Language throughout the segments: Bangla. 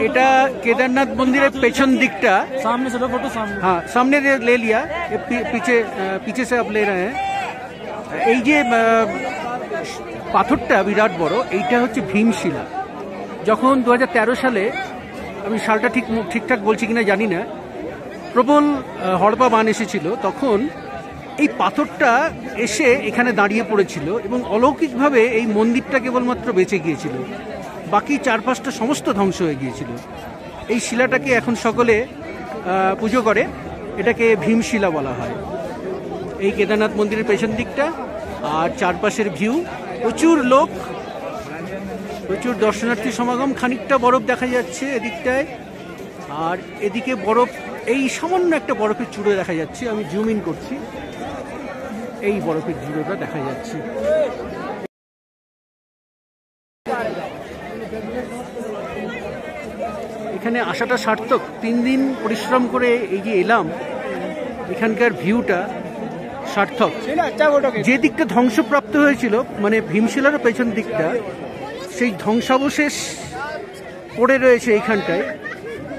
এটা কেদারনাথ মন্দিরের পেছন দিকটা। सामने से लो फोटो, सामने। हाँ सामने ले लिया, पीछे से आप ले रहे हैं। এই যে পাথরটা বিরাট বড়, এইটা হচ্ছে ভীমশিলা। যখন 2013 সালে, আমি সালটা ঠিকঠাক বলছি কিনা জানি না, প্রবল হড়পা বান এসেছিল, তখন এই পাথরটা এসে এখানে দাঁড়িয়ে পড়েছিল এবং অলৌকিকভাবে এই মন্দিরটা কেবলমাত্র বেঁচে গিয়েছিল, বাকি চারপাশটা সমস্ত ধ্বংস হয়ে গিয়েছিল। এই শিলাটাকে এখন সকলে পুজো করে, এটাকে ভীমশিলা বলা হয়। এই কেদারনাথ মন্দিরের পেছন দিকটা আর চারপাশের ভিউ, প্রচুর লোক, প্রচুর দর্শনার্থী সমাগম। খানিকটা বরফ দেখা যাচ্ছে এদিকটায়, আর এদিকে বরফ, এই সামান্য একটা বরফের চূড়ো দেখা যাচ্ছে। আমি জুম ইন করছি, এই বরফের চূড়োটা দেখা যাচ্ছে। এখানে আসাটা সার্থক। 3 দিন পরিশ্রম করে এই যে এলাম, এখানকার ভিউটা সার্থক। যে দিকটা ধ্বংসপ্রাপ্ত হয়েছিল, মানে ভীমশিলার পেছন দিকটা, সেই ধ্বংসাবশেষ পড়ে রয়েছে এইখানটায়।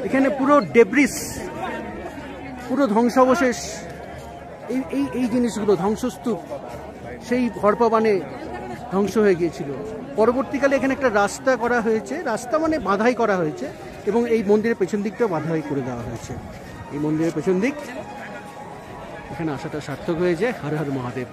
এখানে পুরো ডেব্রিস, পুরো ধ্বংসাবশেষ, এই জিনিসগুলো ধ্বংসস্তূপ সেই হড়পা বানে ধ্বংস হয়ে গিয়েছিল। পরবর্তীকালে এখানে একটা রাস্তা করা হয়েছে, রাস্তা মানে বাঁধাই করা হয়েছে, এবং এই মন্দিরের পেছন দিকটাও বাঁধাই করে দেওয়া হয়েছে। এই মন্দিরের পেছন দিক, এখানে আসাটা সার্থক হয়েছে। হর হর মহাদেব।